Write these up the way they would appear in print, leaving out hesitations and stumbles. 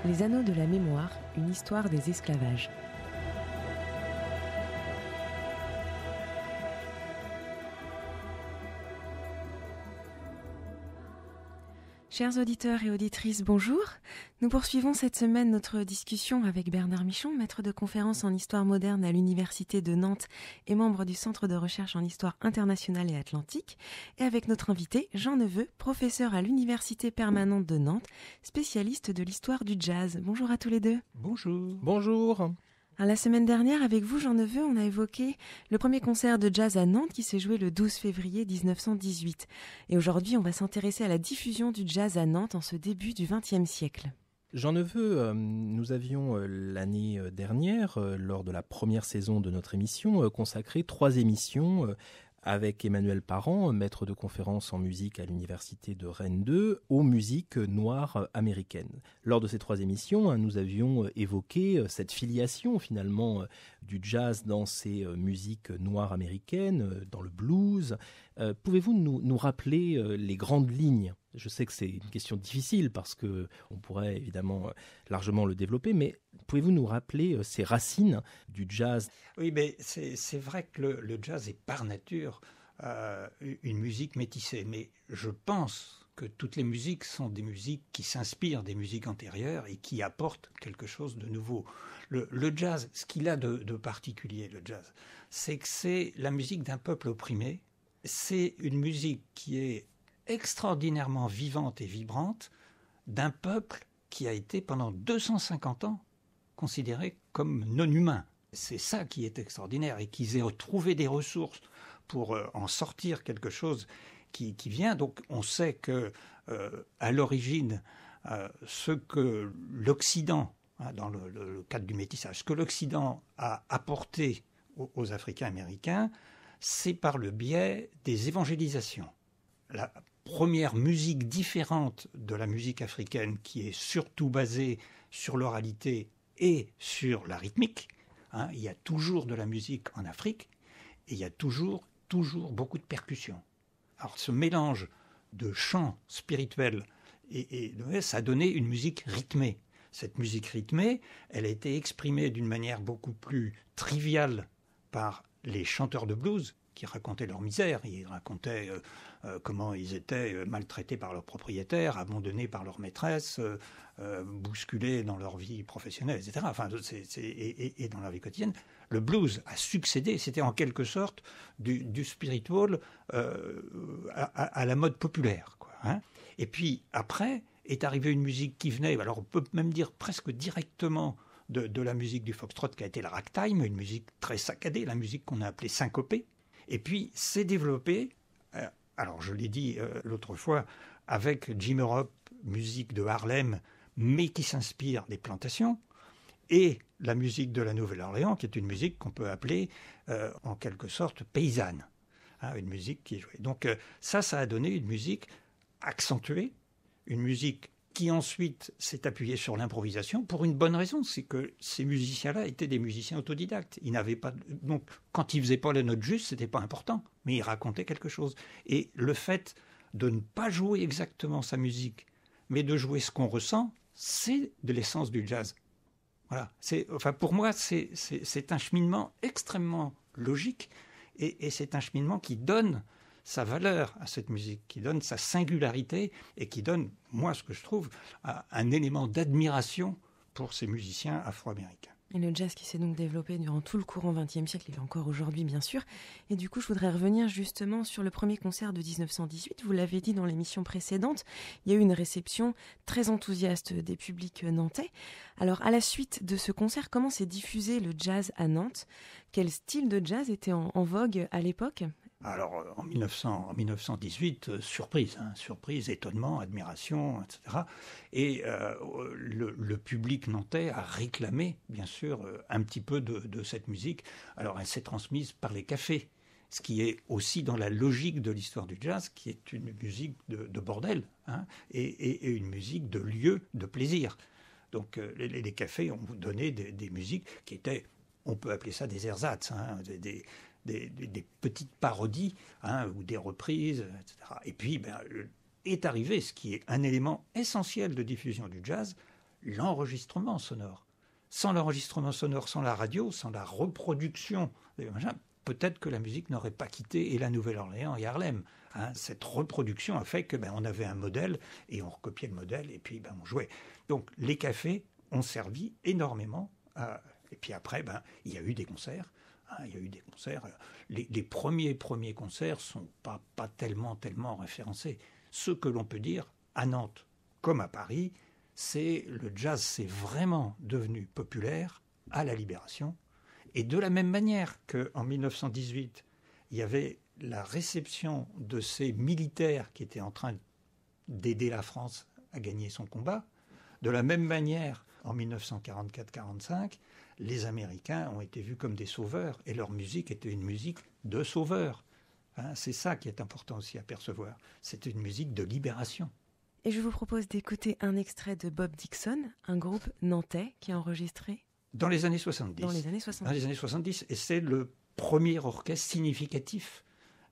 Les Anneaux de la mémoire, une histoire des esclavages. Chers auditeurs et auditrices, bonjour. Nous poursuivons cette semaine notre discussion avec Bernard Michon, maître de conférences en histoire moderne à l'Université de Nantes et membre du Centre de recherche en histoire internationale et atlantique, et avec notre invité Jean Neveu, professeur à l'Université permanente de Nantes, spécialiste de l'histoire du jazz. Bonjour à tous les deux. Bonjour. Bonjour. Alors, la semaine dernière, avec vous, Jean Neveu, on a évoqué le premier concert de jazz à Nantes qui s'est joué le 12 février 1918. Et aujourd'hui, on va s'intéresser à la diffusion du jazz à Nantes en ce début du XXe siècle. Jean Neveu, nous avions l'année dernière, lors de la première saison de notre émission, consacré 3 émissions avec Emmanuel Parent, maître de conférences en musique à l'université de Rennes 2, aux musiques noires américaines. Lors de ces 3 émissions, nous avions évoqué cette filiation finalement du jazz dans ces musiques noires américaines, dans le blues. Pouvez-vous nous rappeler les grandes lignes ? Je sais que c'est une question difficile parce que on pourrait évidemment largement le développer, mais pouvez-vous nous rappeler ces racines du jazz ? Oui, mais c'est vrai que le jazz est par nature une musique métissée, mais je pense que toutes les musiques sont des musiques qui s'inspirent des musiques antérieures et qui apportent quelque chose de nouveau. Le jazz, ce qu'il a de particulier, le jazz, c'est que c'est la musique d'un peuple opprimé. C'est une musique qui est extraordinairement vivante et vibrante d'un peuple qui a été pendant 250 ans considéré comme non humain. C'est ça qui est extraordinaire et qu'ils aient trouvé des ressources pour en sortir quelque chose qui vient. Donc on sait que à l'origine, ce que l'Occident, dans le cadre du métissage, ce que l'Occident a apporté aux Africains américains, c'est par le biais des évangélisations. La première musique différente de la musique africaine, qui est surtout basée sur l'oralité et sur la rythmique. Il y a toujours de la musique en Afrique et il y a toujours beaucoup de percussions. Alors ce mélange de chants spirituels ça a donné une musique rythmée. Cette musique rythmée, elle a été exprimée d'une manière beaucoup plus triviale par les chanteurs de blues qui racontaient leur misère. Ils racontaient comment ils étaient maltraités par leurs propriétaires, abandonnés par leur maîtresse, bousculés dans leur vie professionnelle, etc. Enfin, et dans leur vie quotidienne. Le blues a succédé, c'était en quelque sorte du spiritual à la mode populaire, quoi, hein. Et puis après est arrivée une musique qui venait, alors on peut même dire presque directement de la musique du foxtrot, qui a été le ragtime, une musique très saccadée, la musique qu'on a appelée syncopée. Et puis, c'est développé, alors je l'ai dit l'autre fois, avec Jim Europe, musique de Harlem, mais qui s'inspire des plantations, et la musique de la Nouvelle-Orléans, qui est une musique qu'on peut appeler, en quelque sorte, paysanne, une musique qui est jouée. Donc ça a donné une musique accentuée, une musique qui ensuite s'est appuyée sur l'improvisation pour une bonne raison, c'est que ces musiciens-là étaient des musiciens autodidactes. Ils n'avaient pas, donc quand ils faisaient pas la note juste, c'était pas important, mais ils racontaient quelque chose. Et le fait de ne pas jouer exactement sa musique, mais de jouer ce qu'on ressent, c'est de l'essence du jazz. Voilà. Pour moi, c'est un cheminement extrêmement logique et c'est un cheminement qui donne sa valeur à cette musique, qui donne sa singularité et qui donne, moi, ce que je trouve, un élément d'admiration pour ces musiciens afro-américains. Et le jazz qui s'est donc développé durant tout le courant XXe siècle, et encore aujourd'hui bien sûr. Et du coup, je voudrais revenir justement sur le premier concert de 1918. Vous l'avez dit dans l'émission précédente, il y a eu une réception très enthousiaste des publics nantais. Alors, à la suite de ce concert, comment s'est diffusé le jazz à Nantes ? Quel style de jazz était en vogue à l'époque ? Alors, en 1918, surprise, étonnement, admiration, etc. Et le public nantais a réclamé, bien sûr, un petit peu de cette musique. Alors, elle s'est transmise par les cafés, ce qui est aussi dans la logique de l'histoire du jazz, qui est une musique de bordel, et une musique de lieu de plaisir. Donc, les cafés ont donné des musiques qui étaient, on peut appeler ça des ersatz, des petites parodies, ou des reprises, etc. Et puis, est arrivé ce qui est un élément essentiel de diffusion du jazz, l'enregistrement sonore. Sans l'enregistrement sonore, sans la radio, sans la reproduction, peut-être que la musique n'aurait pas quitté et la Nouvelle-Orléans et Harlem. Cette reproduction a fait que on avait un modèle et on recopiait le modèle et puis on jouait. Donc les cafés ont servi énormément. Et puis après, il y a eu des concerts. Il y a eu des concerts. Les premiers concerts sont pas tellement référencés. Ce que l'on peut dire à Nantes comme à Paris, c'est le jazz s'est vraiment devenu populaire à la Libération. Et de la même manière qu'en 1918, il y avait la réception de ces militaires qui étaient en train d'aider la France à gagner son combat, de la même manière, en 1944-45, les Américains ont été vus comme des sauveurs et leur musique était une musique de sauveurs. C'est ça qui est important aussi à percevoir. C'est une musique de libération. Et je vous propose d'écouter un extrait de Bob Dixon, un groupe nantais qui a enregistré dans les années 70. Dans les années 70. Dans les années 70. Et c'est le premier orchestre significatif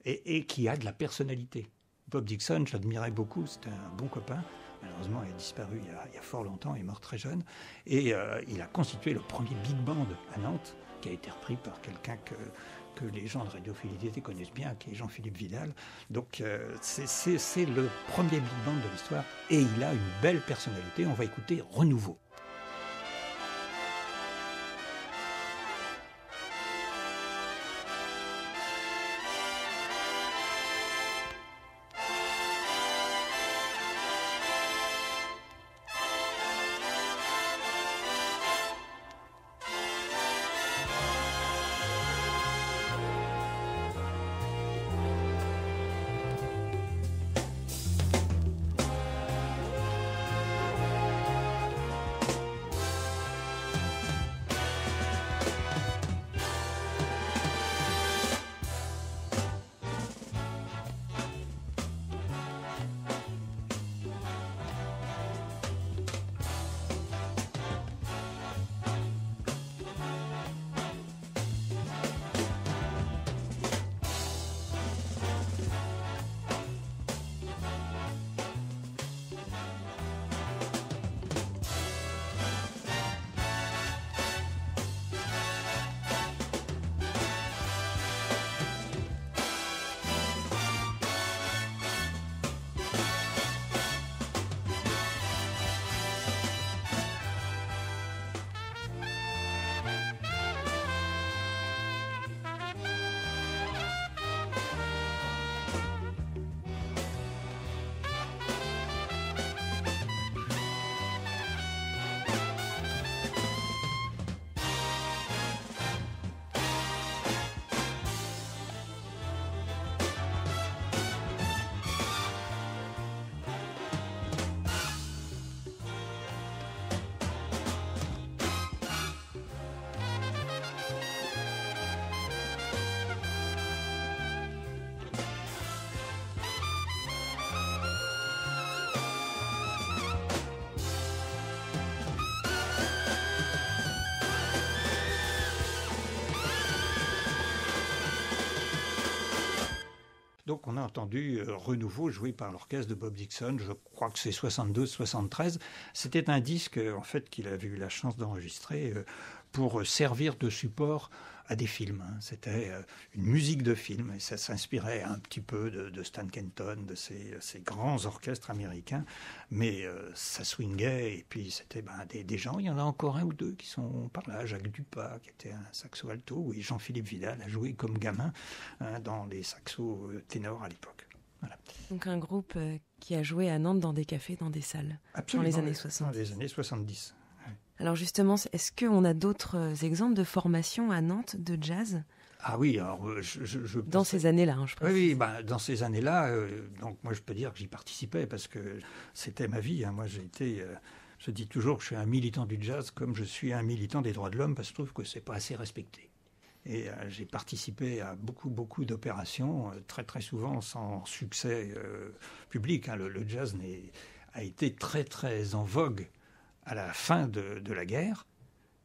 et qui a de la personnalité. Bob Dixon, je l'admirais beaucoup, c'était un bon copain. Malheureusement, il a disparu il y a fort longtemps, il est mort très jeune. Et il a constitué le premier big band à Nantes, qui a été repris par quelqu'un que les gens de Radiophilité connaissent bien, qui est Jean-Philippe Vidal. Donc c'est le premier big band de l'histoire. Et il a une belle personnalité. On va écouter Renouveau. Donc on a entendu Renouveau joué par l'orchestre de Bob Dixon, je crois que c'est 72-73. C'était un disque en fait qu'il avait eu la chance d'enregistrer pour servir de support à des films. C'était une musique de film et ça s'inspirait un petit peu de Stan Kenton, de ces grands orchestres américains, mais ça swingait et puis c'était des gens, il y en a encore un ou deux qui sont par là, Jacques Dupas qui était un saxo alto et Jean-Philippe Vidal a joué comme gamin dans les saxos ténors à l'époque. Voilà. Donc un groupe qui a joué à Nantes dans des cafés, dans des salles, absolument, dans les années 70. Dans les années 70. Alors justement, est-ce qu'on a d'autres exemples de formations à Nantes de jazz ? Ah oui, alors dans ces années-là, je pense. Oui, dans ces années-là, donc moi je peux dire que j'y participais parce que c'était ma vie. Moi j'ai été, je dis toujours que je suis un militant du jazz comme je suis un militant des droits de l'homme parce que je trouve que c'est pas assez respecté. Et j'ai participé à beaucoup d'opérations, très très souvent sans succès public. Le jazz a été très en vogue à la fin de la guerre,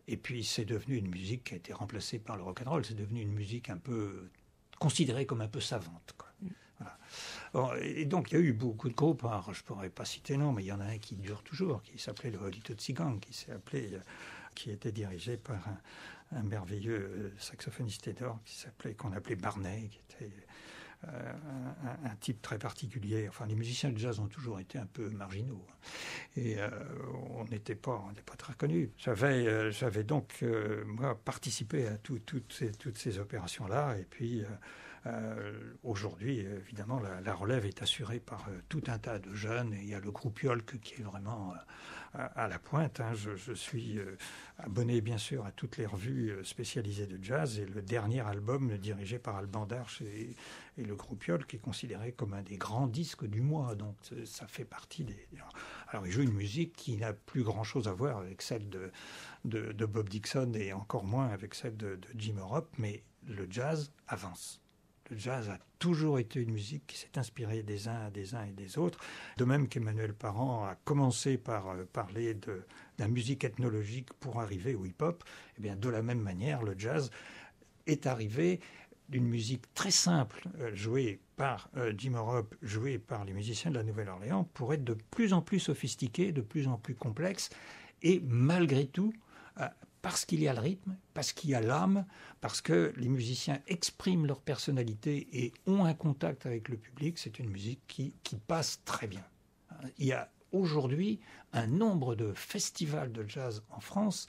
et puis c'est devenu une musique qui a été remplacée par le rock'n'roll. C'est devenu une musique un peu considérée comme un peu savante, quoi. Voilà. Bon, et donc il y a eu beaucoup de groupes, alors, je ne pourrais pas citer non, mais il y en a un qui dure toujours, qui s'appelait le Lito Tsigang, qui était dirigé par un merveilleux saxophoniste ténor qu'on appelait Barnet, qui était un type très particulier. Enfin, les musiciens de jazz ont toujours été un peu marginaux. Et on n'était pas très connus. J'avais donc, moi, participé à toutes ces opérations-là. Et puis, aujourd'hui, évidemment, la relève est assurée par tout un tas de jeunes. Et il y a le groupe Yolk qui est vraiment à la pointe. Hein. Je suis abonné, bien sûr, à toutes les revues spécialisées de jazz. Et le dernier album, dirigé par Alban Darche et le groupe Yolk, est considéré comme un des grands disques du mois. Donc, ça fait partie des... Alors, il joue une musique qui n'a plus grand-chose à voir avec celle de Bob Dixon et encore moins avec celle de Jim Europe, mais le jazz avance. Le jazz a toujours été une musique qui s'est inspirée des uns et des autres. De même qu'Emmanuel Parent a commencé par parler de la musique ethnologique pour arriver au hip-hop, eh bien, de la même manière, le jazz est arrivé d'une musique très simple, jouée par Jim Europe, jouée par les musiciens de la Nouvelle-Orléans, pour être de plus en plus sophistiqué, de plus en plus complexe, et malgré tout, parce qu'il y a le rythme, parce qu'il y a l'âme, parce que les musiciens expriment leur personnalité et ont un contact avec le public, c'est une musique qui passe très bien. Il y a aujourd'hui un nombre de festivals de jazz en France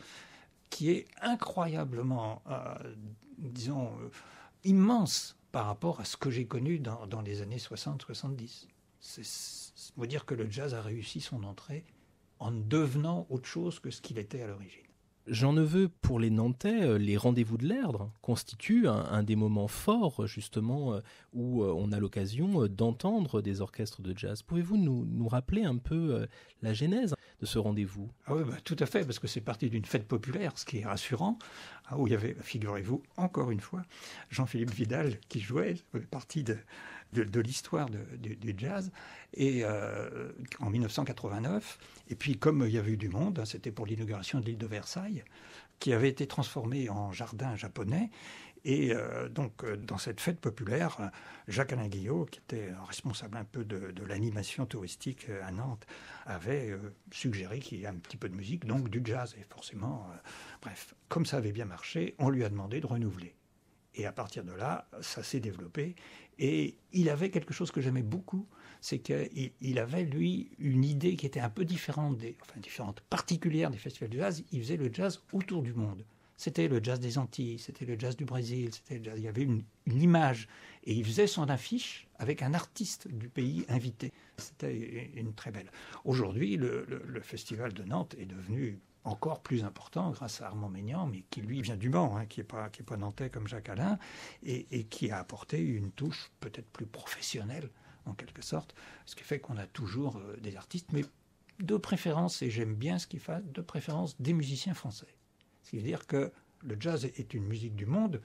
qui est incroyablement, immense par rapport à ce que j'ai connu dans les années 60-70. C'est faut dire que le jazz a réussi son entrée en devenant autre chose que ce qu'il était à l'origine. Jean Neveu, pour les Nantais, les rendez-vous de l'Erdre constituent un des moments forts, justement, où on a l'occasion d'entendre des orchestres de jazz. Pouvez-vous nous rappeler un peu la genèse de ce rendez-vous ? Ah oui, tout à fait, parce que c'est parti d'une fête populaire, ce qui est rassurant, où il y avait, figurez-vous, encore une fois, Jean-Philippe Vidal qui jouait, partie de l'histoire du jazz, et en 1989. Et puis, comme il y avait eu du monde, c'était pour l'inauguration de l'île de Versailles, qui avait été transformée en jardin japonais. Et donc, dans cette fête populaire, Jacques-Alain Guillot, qui était responsable un peu de l'animation touristique à Nantes, avait suggéré qu'il y ait un petit peu de musique, donc du jazz. Et forcément, bref, comme ça avait bien marché, on lui a demandé de renouveler. Et à partir de là, ça s'est développé. Et il avait quelque chose que j'aimais beaucoup, c'est qu'il avait, lui, une idée qui était un peu différente, particulière des festivals de jazz. Il faisait le jazz autour du monde. C'était le jazz des Antilles, c'était le jazz du Brésil, il y avait une image. Et il faisait son affiche avec un artiste du pays invité. C'était une très belle. Aujourd'hui, le festival de Nantes est devenu encore plus important grâce à Armand Maignan, mais qui lui vient du Mans, qui est pas nantais comme Jacques Alain, et qui a apporté une touche peut-être plus professionnelle, en quelque sorte, ce qui fait qu'on a toujours des artistes, mais de préférence, et j'aime bien ce qu'il fait, de préférence des musiciens français. C'est-à-dire que le jazz est une musique du monde,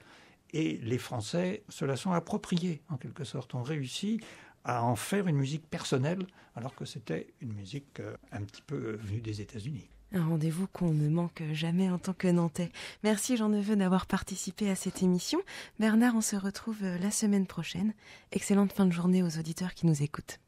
et les Français se la sont appropriés, en quelque sorte, ont réussi à en faire une musique personnelle, alors que c'était une musique un petit peu venue des États-Unis. Un rendez-vous qu'on ne manque jamais en tant que Nantais. Merci Jean Neveu d'avoir participé à cette émission. Bernard, on se retrouve la semaine prochaine. Excellente fin de journée aux auditeurs qui nous écoutent.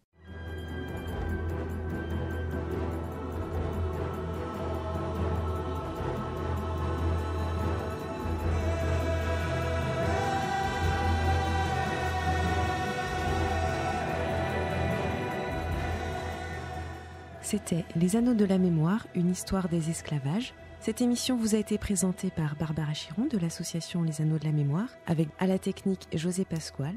C'était Les Anneaux de la Mémoire, une histoire des esclavages. Cette émission vous a été présentée par Barbara Chiron de l'association Les Anneaux de la Mémoire, avec à la technique José Pasquale.